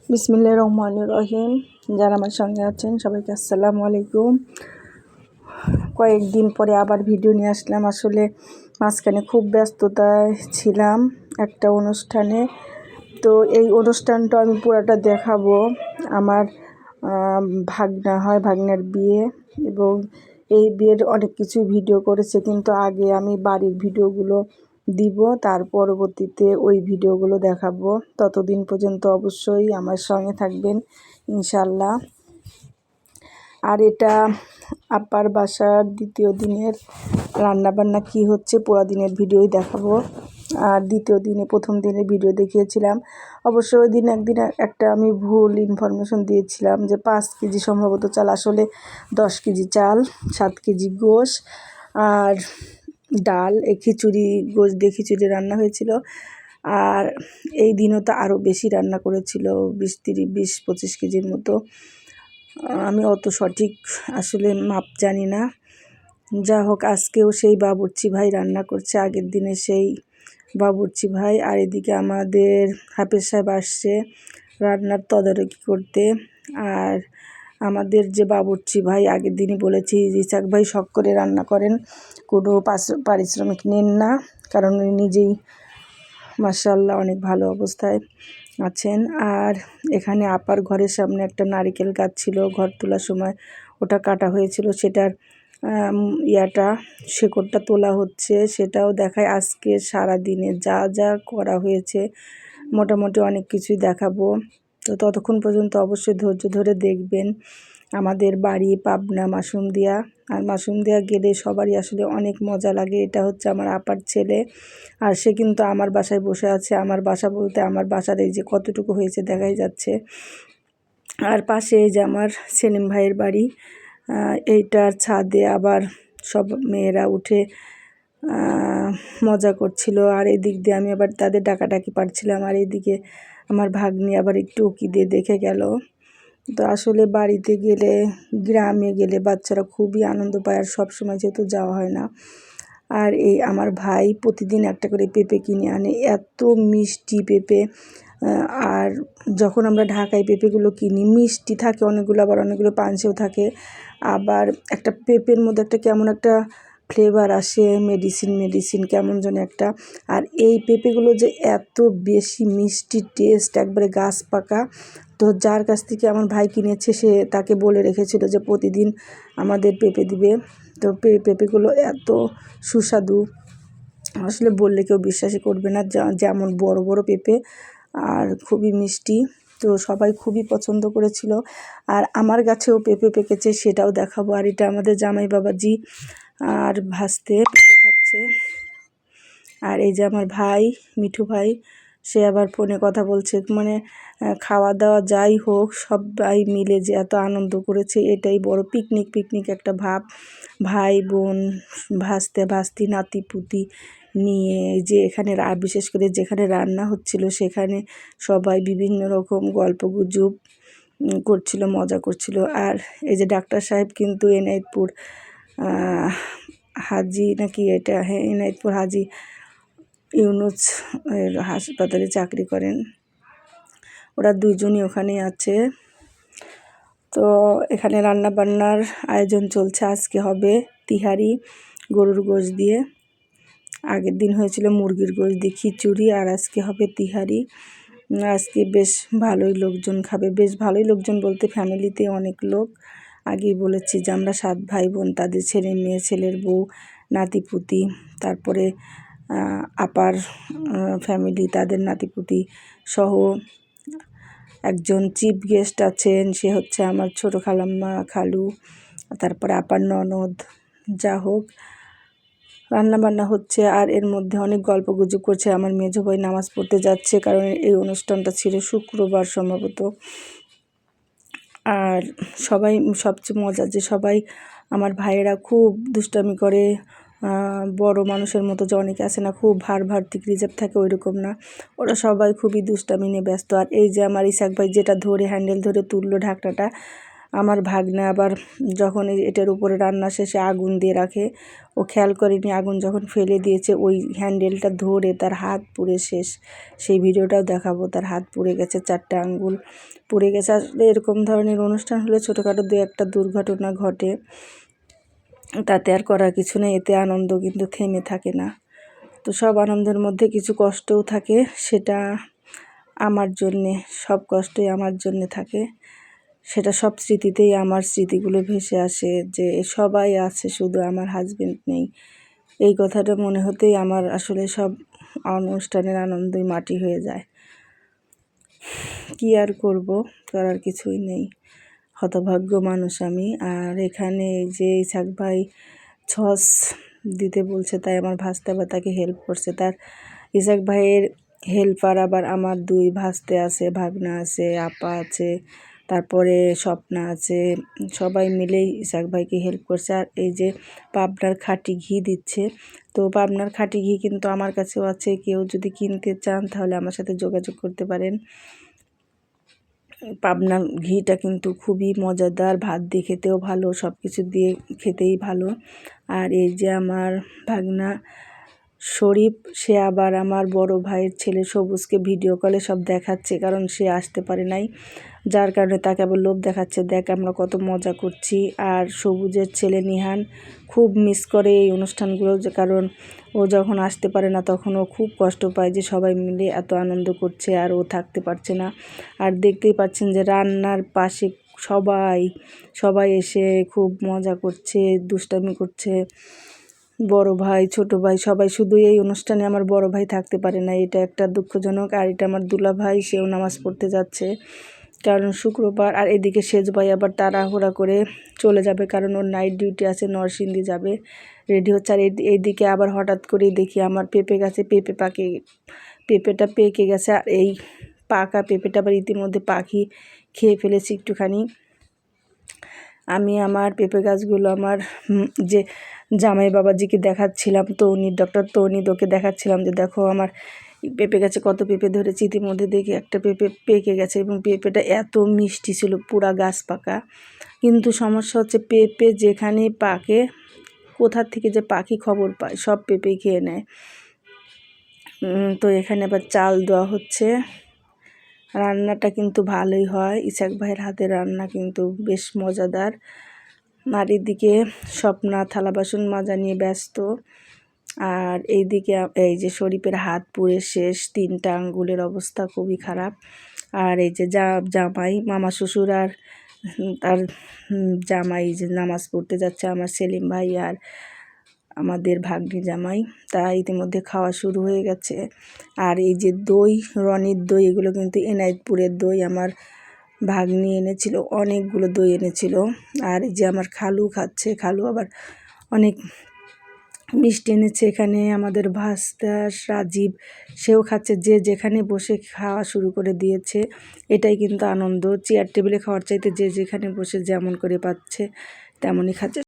বিসমিল্লাহির রহমানির রহিম। যারা আমার সঙ্গে আছেন সবাইকে আসসালামু আলাইকুম। কয়েকদিন পরে আবার ভিডিও নিয়ে আসলাম। আসলে মাঝখানে খুব ব্যস্ততায় ছিলাম একটা অনুষ্ঠানে। তো এই অনুষ্ঠানটা আমি পুরাটা দেখাবো। আমার ভাগ্নার বিয়ে, এবং এই বিয়ের অনেক কিছু ভিডিও করেছে, কিন্তু আগে আমি বাড়ির ভিডিওগুলো দিব, তার পরবর্তীতে ওই ভিডিওগুলো দেখাবো। ততদিন পর্যন্ত অবশ্যই আমার সঙ্গে থাকবেন ইনশাল্লাহ। আর এটা আপার বাসার দ্বিতীয় দিনের রান্নাবান্না কি হচ্ছে পুরো দিনের ভিডিওই দেখাবো। আর দ্বিতীয় দিনে প্রথম দিনের ভিডিও দেখিয়েছিলাম। অবশ্য ওই দিন একদিন একটা আমি ভুল ইনফরমেশন দিয়েছিলাম যে 5 কেজি সম্ভবত চাল, আসলে 10 কেজি চাল, 7 কেজি গোশ আর ডাল, এই গোশ দিয়ে খিচুড়ি রান্না হয়েছিল। আর এই দিনও তো আরও বেশি রান্না করেছিল, 20-25 কেজির মতো। আমি অত সঠিক আসলে মাপ জানি না। যা হোক, আজকেও সেই বাবুর্চি ভাই রান্না করছে, আগের দিনে সেই বাবুর্চি ভাই। আর এদিকে আমাদের হাফেজ সাহেব আসছে রান্নার তদারকি করতে। আর আমাদের যে বাবুর্চি ভাই, আগের দিনই বলেছি ইসাক ভাই শখ করে রান্না করেন, কোনো পারিশ্রমিক নেন না, কারণ উনি নিজেই মাশাআল্লাহ অনেক ভালো অবস্থায় আছেন। আর এখানে আপার ঘরের সামনে একটা নারিকেল গাছ ছিল, ঘর তোলার সময় ওটা কাটা হয়েছিল, সেটার শেকড়টা তোলা হচ্ছে, সেটাও দেখায়। আজকে সারা দিনে যা যা করা হয়েছে মোটামুটি অনেক কিছুই দেখাবো। তো ততক্ষণ পর্যন্ত অবশ্যই ধৈর্য ধরে দেখবেন। আমাদের বাড়ি পাবনা মাসুমদিয়া। আর মাসুমদিয়া গেলে সবারই আসলে অনেক মজা লাগে। এটা হচ্ছে আমার আপার ছেলে, আর সে কিন্তু আমার বাসায় বসে আছে। আমার বাসা বলতে আমার বাসার এই যে কতটুকু হয়েছে দেখাই যাচ্ছে। আর পাশে এই যে আমার সেলিম ভাইয়ের বাড়ি, এইটার ছাদে আবার সব মেয়েরা উঠে মজা করছিল। আর এদিক দিয়ে আমি আবার তাদের ডাকাডাকি পারছিলাম, আর এদিকে আমার ভাগ্নি আবার একটু উকি দিয়ে দেখে গেল। তো আসলে বাড়িতে গেলে, গ্রামে গেলে বাচ্চারা খুবই আনন্দ পায়, আর সবসময় যেহেতু যাওয়া হয় না। আর এই আমার ভাই প্রতিদিন একটা করে পেঁপে কিনে আনে, এত মিষ্টি পেঁপে। আর যখন আমরা ঢাকায় পেঁপেগুলো কিনি মিষ্টি থাকে অনেকগুলো, আবার অনেকগুলো পানসেও থাকে। আবার একটা পেঁপের মধ্যে একটা কেমন একটা ফ্লেভার আসে, মেডিসিন কেমন যেন একটা। আর এই পেঁপেগুলো যে এত বেশি মিষ্টি টেস্ট, একবারে গাছ পাকা। তো যার কাছ থেকে আমার ভাই কিনেছে সে তাকে বলে রেখেছিল যে প্রতিদিন আমাদের পেঁপে দিবে। তো পেঁপেগুলো এত সুস্বাদু, আসলে বললে কেউ বিশ্বাসই করবে না, যেমন বড় বড় পেঁপে আর খুবই মিষ্টি। তো সবাই খুবই পছন্দ করেছিল। আর আমার গাছেও পেঁপে পেকেছে, সেটাও দেখাবো। আর এটা আমাদের জামাই বাবাজি আর ভাসতে পেঁপে খাচ্ছে। আর এই যে আমার ভাই মিঠু ভাই, সে আবার ফোনে কথা বলছে। মানে খাওয়া দাওয়া যাই হোক, সবাই মিলে যে এত আনন্দ করেছে, এটাই বড় পিকনিক একটা ভাব। ভাই বোন, ভাস্তি নাতি পুতি নিয়ে যে এখানে বিশেষ করে যেখানে রান্না হচ্ছিল সেখানে সবাই বিভিন্ন রকম গল্পগুজব করছিল, মজা করছিল। আর এই যে ডাক্তার সাহেব কিন্তু এনায়েতপুর হাজি নাকি, এটা হ্যাঁ এনায়েতপুর হাজি ইউনুস হাসপাতালে চাকরি করেন। ওরা দুজনই ওখানেই আছে। তো এখানে রান্না বান্নার আয়োজন চলছে। আজকে হবে তিহারি গরুর গোশ দিয়ে, আগের দিন হয়েছিল মুরগির গোশ দিয়ে খিচুড়ি, আর আজকে হবে তিহারি। আজকে বেশ ভালোই লোকজন খাবে, বেশ ভালোই লোকজন বলতে ফ্যামিলিতে অনেক লোক। আগেই বলেছি যে আমরা 7 ভাই বোন, তাদের ছেলে মেয়ে, ছেলের বউ, নাতিপুতি, তারপরে আপার ফ্যামিলি, তাদের নাতিপুতি সহ একজন চিফ গেস্ট আছেন, সে হচ্ছে আমার ছোটো খালাম্মা, খালু, তারপরে আপার ননদ। যা হোক, রান্নাবান্না হচ্ছে, আর এর মধ্যে অনেক গল্পগুজব করছে। আমার মেজো ভাই নামাজ পড়তে যাচ্ছে, কারণ এই অনুষ্ঠানটা ছিল শুক্রবার সম্ভবত। আর সবচেয়ে মজা যে সবাই আমার ভাইয়েরা খুব দুষ্টামি করে, বড় মানুষের মতো যে অনেকে আছে না, খুব ভার্তিক রিজার্ভ থাকে, ওইরকম না, ওরা সবাই খুবই দুষ্টামি নিয়ে ব্যস্ত। আর এই যে আমার ইসাক ভাই যেটা ধরে হ্যান্ডেল ধরে তুললো ঢাকনাটা, আমার ভাগ্নে আবার যখন এটার উপরে রান্না শেষে আগুন দিয়ে রাখে, ও খেয়াল করেনি আগুন যখন ফেলে দিয়েছে ওই হ্যান্ডেলটা ধরে তার হাত পুড়ে শেষ। সেই ভিডিওটাও দেখাবো, তার হাত পুড়ে গেছে, 4টা আঙ্গুল পুড়ে গেছে। আসলে এরকম ধরনের অনুষ্ঠান হলে ছোটোখাটো 2-1টা দুর্ঘটনা ঘটে, তাতে আর করার কিছু নেই, এতে আনন্দ কিন্তু থেমে থাকে না। তো সব আনন্দের মধ্যে কিছু কষ্টও থাকে, সেটা আমার জন্যে, সব কষ্টই আমার জন্যে থাকে। সেটা সব স্মৃতিতেই আমার স্মৃতিগুলো ভেসে আসে যে সবাই আছে, শুধু আমার হাজবেন্ড নেই। এই কথাটা মনে হতেই আমার আসলে সব অনুষ্ঠানের আনন্দই মাটি হয়ে যায়। কি আর করব, করার কিছুই নেই, হতভাগ্য মানুষ আমি। আর এখানে এই যে ইসাক ভাই ছস দিতে বলছে, তাই আমার ভাস্তে আবার তাকে হেল্প করছে। তার ইসাক ভাইয়ের হেল্পার আবার আমার 2 ভাস্তে আছে, ভাগনা আছে, আপা আছে, তারপরে স্বপ্না আছে, সবাই মিলেই ইসাক ভাইকে হেল্প করছে। আর এই যে পাবনার খাঁটি ঘি দিচ্ছে, তো পাবনার খাঁটি ঘি কিন্তু আমার কাছেও আছে, কেউ যদি কিনতে চান তাহলে আমার সাথে যোগাযোগ করতে পারেন। পাবনার ঘিটা কিন্তু খুবই মজাদার, ভাত দিয়ে খেতেও ভালো, সব কিছু দিয়ে খেতেই ভালো। আর এই যে আমার ভাগনা শরীফ, সে আবার আমার বড় ভাইয়ের ছেলে সবুজকে ভিডিও কলে সব দেখাচ্ছে, কারণ সে আসতে পারে নাই, যার কারণে তাকে আবার লোভ দেখাচ্ছে, দেখ আমরা কত মজা করছি। আর সবুজের ছেলে নিহান খুব মিস করে এই অনুষ্ঠানগুলো, কারণ ও যখন আসতে পারে না তখন ও খুব কষ্ট পায় যে সবাই মিলে এত আনন্দ করছে আর ও থাকতে পারছে না। আর দেখতেই পাচ্ছেন যে রান্নার পাশে সবাই এসে খুব মজা করছে, দুষ্টামি করছে, বড় ভাই ছোট ভাই সবাই। শুধু এই অনুষ্ঠানে আমার বড় ভাই থাকতে পারে না, এটা একটা দুঃখজনক। আর এটা আমার দুলা ভাই, সেও নামাজ পড়তে যাচ্ছে কারণ শুক্রবার। আর এদিকে সেজ ভাই আবার তাড়াহুড়া করে চলে যাবে, কারণ ওর নাইট ডিউটি আছে, নরসিংদী যাবে, রেডি হচ্ছে। আর এইদিকে আবার হঠাৎ করেই দেখি আমার পেঁপে গাছে পেঁপেটা পেকে গেছে। আর এই পাকা পেঁপেটা আবার ইতিমধ্যে পাখি খেয়ে ফেলেছি একটুখানি। আমি আমার পেঁপে গাছগুলো আমার যে জামাই বাবাজিকে দেখাচ্ছিলাম, ডক্টর তৌনিদকে দেখাচ্ছিলাম যে দেখো আমার পেঁপে গাছে কত পেঁপে ধরেছে। ইতিমধ্যে দেখি একটা পেঁপে পেকে গেছে, এবং পেঁপেটা এত মিষ্টি ছিল, পুরা গাছ পাকা। কিন্তু সমস্যা হচ্ছে পেঁপে যেখানে পাকে, কোথা থেকে যে পাখি খবর পায়, সব পেঁপেই খেয়ে নেয়। তো এখানে আবার চাল দেওয়া হচ্ছে। রান্নাটা কিন্তু ভালোই হয়, ইসাক ভাইয়ের হাতের রান্না কিন্তু বেশ মজাদার। আর এদিকে স্বপ্না থালা বাসন মাজা নিয়ে ব্যস্ত। আর এইদিকে এই যে শরীফের হাত পুড়ে শেষ, 3টা আঙ্গুলের অবস্থা খুবই খারাপ। আর এই যে জামাই মামা শ্বশুর আর তার জামাই যে নামাজ পড়তে যাচ্ছে, আমার সেলিম ভাই আর আমাদের ভাগ্নি জামাই, তা ইতিমধ্যে খাওয়া শুরু হয়ে গেছে। আর এই যে দই, রনির দই, এগুলো কিন্তু এনায়েতপুরের দই, আমার ভাগ্নি এনেছিল, অনেকগুলো দই এনেছিল। আর এই যে আমার খালু খাচ্ছে, খালু আবার অনেক মিষ্টি এনেছে। এখানে আমাদের ভাস্তা রাজীব, সেও খাচ্ছে, যে যেখানে বসে খাওয়া শুরু করে দিয়েছে। এটাই কিন্তু আনন্দ, চেয়ার টেবিলে খাওয়ার চাইতে যে যেখানে বসে যেমন করে পাচ্ছে তেমনই খাচ্ছে।